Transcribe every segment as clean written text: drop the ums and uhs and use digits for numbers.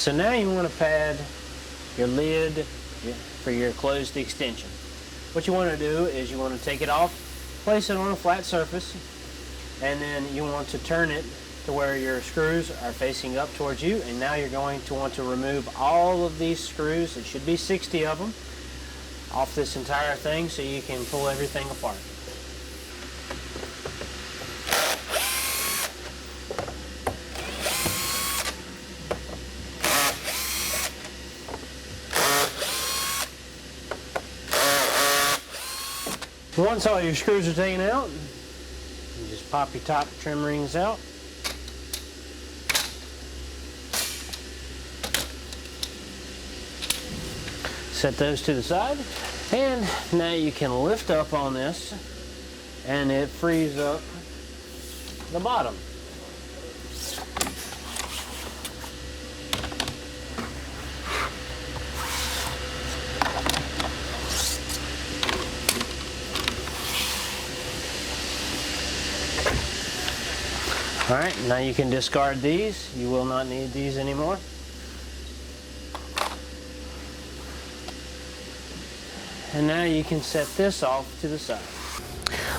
So now you want to pad your lid for your closed extension. What you want to do is you want to take it off, place it on a flat surface, and then you want to turn it to where your screws are facing up towards you, and now you're going to want to remove all of these screws, it should be 60 of them, off this entire thing so you can pull everything apart. Once all your screws are taken out, you just pop your top trim rings out. Set those to the side, and now you can lift up on this and it frees up the bottom. Alright, now you can discard these. You will not need these anymore. And now you can set this off to the side.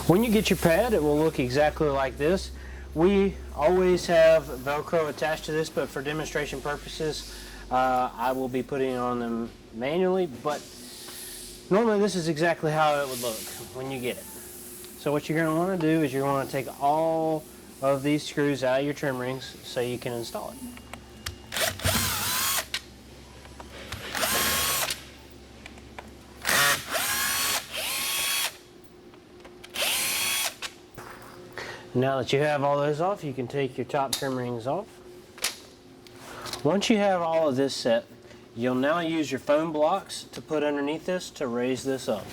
When you get your pad, it will look exactly like this. We always have Velcro attached to this, but for demonstration purposes, I will be putting it on them manually, but normally this is exactly how it would look when you get it. So what you're going to want to do is you're going to take all of these screws out of your trim rings so you can install it. Now that you have all those off, you can take your top trim rings off. Once you have all of this set, you'll now use your foam blocks to put underneath this to raise this up.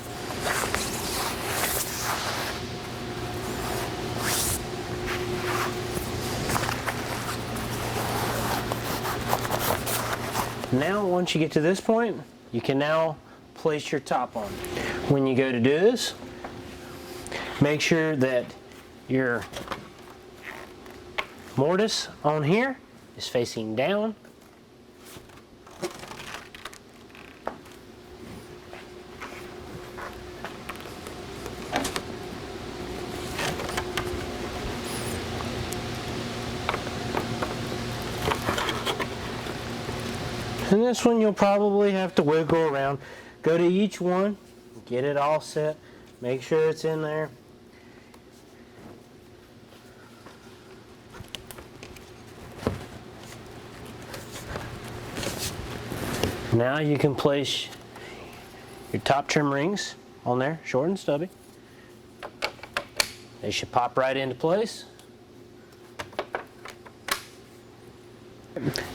Now, once you get to this point, you can now place your top on. When you go to do this, make sure that your mortise on here is facing down. And this one you'll probably have to wiggle around. Go to each one, get it all set, make sure it's in there. Now you can place your top trim rings on there, short and stubby. They should pop right into place.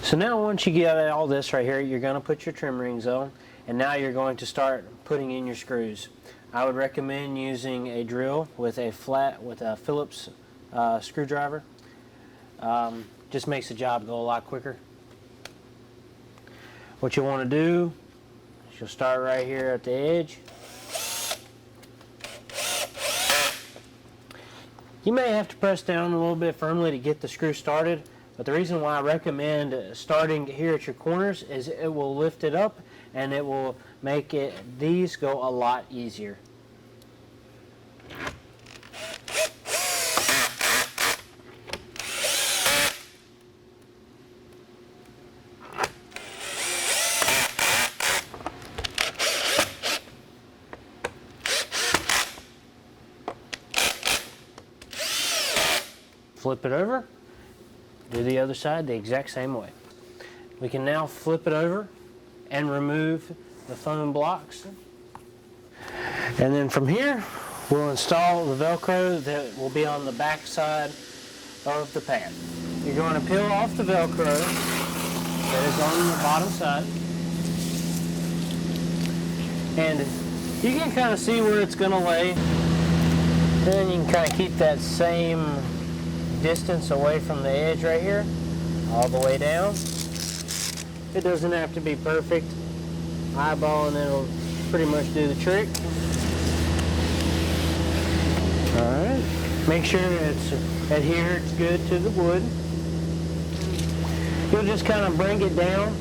So now once you get all this right here, you're going to put your trim rings on, and now you're going to start putting in your screws. I would recommend using a drill with a Phillips screwdriver. Just makes the job go a lot quicker. What you want to do is you'll start right here at the edge. You may have to press down a little bit firmly to get the screw started, but the reason why I recommend starting here at your corners is it will lift it up and it will make these go a lot easier. Flip it over, do the other side the exact same way. We can now flip it over and remove the foam blocks. And then from here, we'll install the Velcro that will be on the back side of the pad. You're going to peel off the Velcro that is on the bottom side. And you can kind of see where it's going to lay. And then you can kind of keep that same distance away from the edge right here, all the way down. It doesn't have to be perfect. Eyeball and it'll pretty much do the trick. Alright, make sure it's adhered good to the wood. You'll just kind of bring it down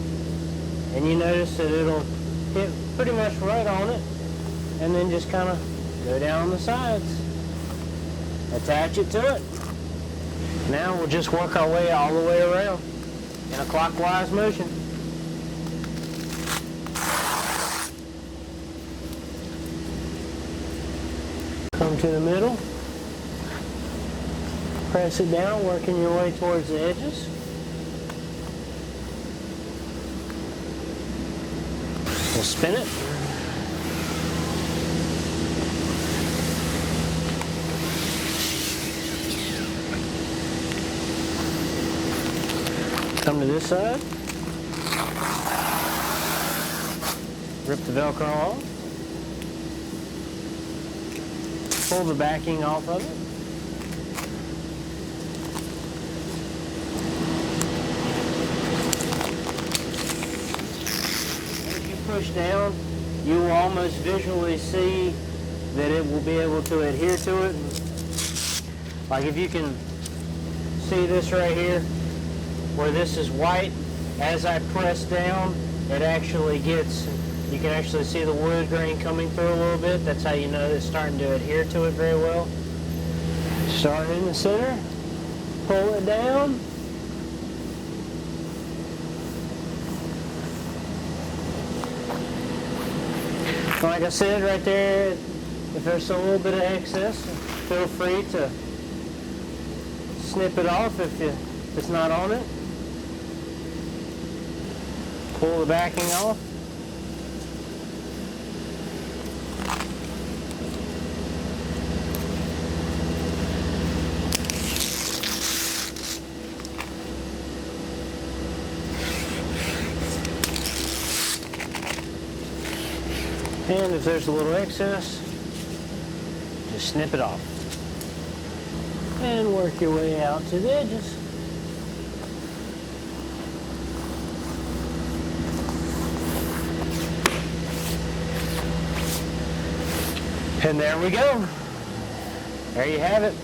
and you notice that it'll hit pretty much right on it, and then just kind of go down the sides. Attach it to it. Now we'll just work our way all the way around in a clockwise motion. Come to the middle. Press it down, working your way towards the edges. We'll spin it. Come to this side. Rip the Velcro off. Pull the backing off of it. As you push down, you will almost visually see that it will be able to adhere to it. Like if you can see this right here, where this is white, as I press down, it actually gets, you can actually see the wood grain coming through a little bit. That's how you know it's starting to adhere to it very well. Start in the center, pull it down. Like I said right there, if there's a little bit of excess, feel free to snip it off if it's not on it. Pull the backing off. And if there's a little excess, just snip it off. And work your way out to the edges. And there we go. There you have it.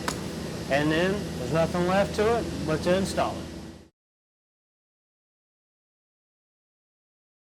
And then there's nothing left to it but to install it.